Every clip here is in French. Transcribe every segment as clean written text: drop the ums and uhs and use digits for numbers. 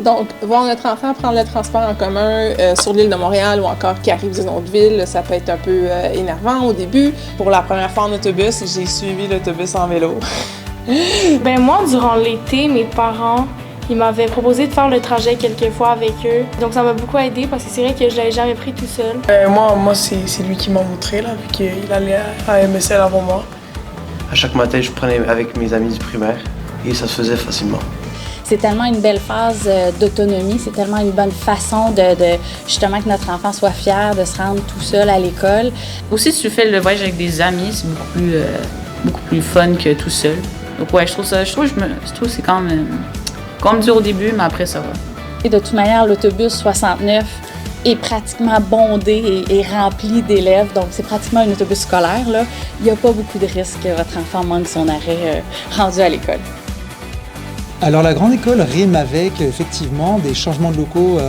Donc, voir notre enfant prendre le transport en commun sur l'île de Montréal ou encore qui arrive d'une autre ville, ça peut être un peu énervant au début. Pour la première fois en autobus, j'ai suivi l'autobus en vélo. Ben moi, durant l'été, mes parents, ils m'avaient proposé de faire le trajet quelques fois avec eux. Donc ça m'a beaucoup aidé parce que c'est vrai que je l'avais jamais pris tout seul. Moi c'est lui qui m'a montré, là, vu qu'il allait à MSL avant moi. À chaque matin, je prenais avec mes amis du primaire et ça se faisait facilement. C'est tellement une belle phase d'autonomie, c'est tellement une bonne façon de justement que notre enfant soit fier de se rendre tout seul à l'école. Aussi, si tu fais le voyage avec des amis, c'est beaucoup plus fun que tout seul. Donc ouais, je trouve que c'est quand même dur au début, mais après ça va. Et de toute manière, l'autobus 69 est pratiquement bondé et rempli d'élèves, donc c'est pratiquement un autobus scolaire, là. Il n'y a pas beaucoup de risques que votre enfant manque son arrêt rendu à l'école. Alors la grande école rime avec effectivement des changements de locaux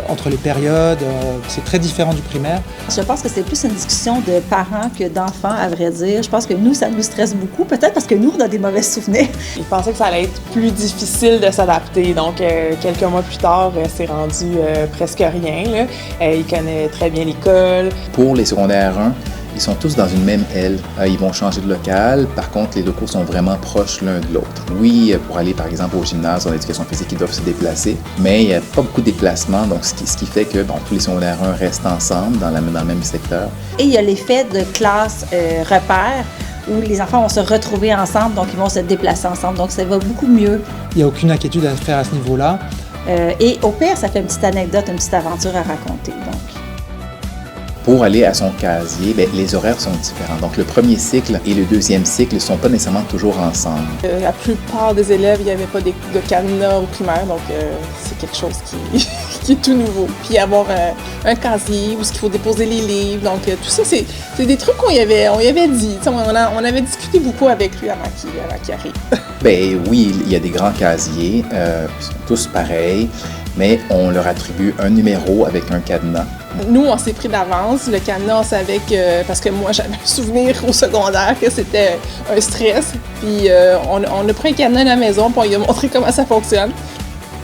entre les périodes, c'est très différent du primaire. Je pense que c'est plus une discussion de parents que d'enfants, à vrai dire. Je pense que nous, ça nous stresse beaucoup, peut-être parce que nous, on a des mauvais souvenirs. Il pensait que ça allait être plus difficile de s'adapter, donc quelques mois plus tard, c'est rendu presque rien, là. Il connaît très bien l'école. Pour les secondaires 1, ils sont tous dans une même aile. Ils vont changer de local. Par contre, les locaux sont vraiment proches l'un de l'autre. Oui, pour aller par exemple au gymnase, en éducation physique, ils doivent se déplacer, mais il n'y a pas beaucoup de déplacements, donc ce qui fait que tous les secondaires 1 restent ensemble dans le même secteur. Et il y a l'effet de classe repère, où les enfants vont se retrouver ensemble, donc ils vont se déplacer ensemble, donc ça va beaucoup mieux. Il n'y a aucune inquiétude à faire à ce niveau-là. Et au pire, ça fait une petite anecdote, une petite aventure à raconter. Donc. Pour aller à son casier, les horaires sont différents. Donc, le premier cycle et le deuxième cycle ne sont pas nécessairement toujours ensemble. La plupart des élèves, il n'y avait pas de cadenas au primaire, donc c'est quelque chose qui est tout nouveau. Puis avoir un casier où il faut déposer les livres, donc tout ça, c'est des trucs qu'on y avait dit. On avait discuté beaucoup avec lui avant qu'il arrive. Oui, il y a des grands casiers, ils sont tous pareils, mais on leur attribue un numéro avec un cadenas. Nous, on s'est pris d'avance. Le cadenas, on savait que, parce que moi, j'avais un souvenir au secondaire que c'était un stress. Puis on a pris un cadenas à la maison, puis on lui a montré comment ça fonctionne.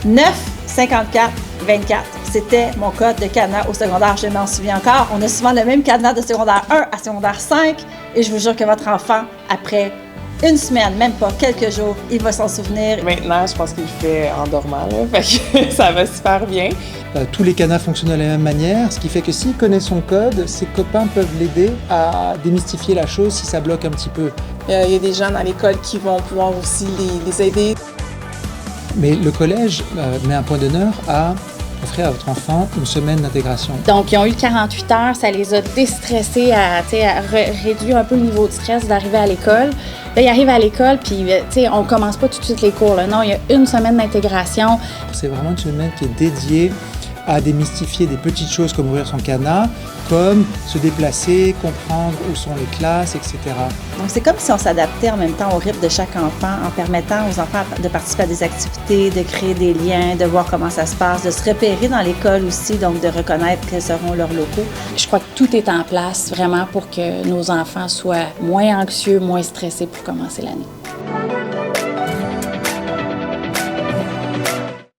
9, 54, 24. C'était mon code de cadenas au secondaire, je m'en souviens encore. On a souvent le même cadenas de secondaire 1 à secondaire 5. Et je vous jure que votre enfant, après une semaine, même pas quelques jours, il va s'en souvenir. Maintenant, je pense qu'il le fait en dormant, là, fait que ça va super bien. Tous les cadenas fonctionnent de la même manière, ce qui fait que s'il connaît son code, ses copains peuvent l'aider à démystifier la chose si ça bloque un petit peu. Il y a des gens dans l'école qui vont pouvoir aussi les aider. Mais le collège met un point d'honneur à offrir à votre enfant une semaine d'intégration. Donc, ils ont eu 48 heures, ça les a déstressés à réduire un peu le niveau de stress d'arriver à l'école. Là, ils arrivent à l'école, puis on ne commence pas tout de suite les cours. Là. Non, il y a une semaine d'intégration. C'est vraiment une semaine qui est dédiée à démystifier des petites choses comme ouvrir son cadenas, comme se déplacer, comprendre où sont les classes, etc. Donc c'est comme si on s'adaptait en même temps au rythme de chaque enfant en permettant aux enfants de participer à des activités, de créer des liens, de voir comment ça se passe, de se repérer dans l'école aussi, donc de reconnaître quels seront leurs locaux. Je crois que tout est en place vraiment pour que nos enfants soient moins anxieux, moins stressés pour commencer l'année.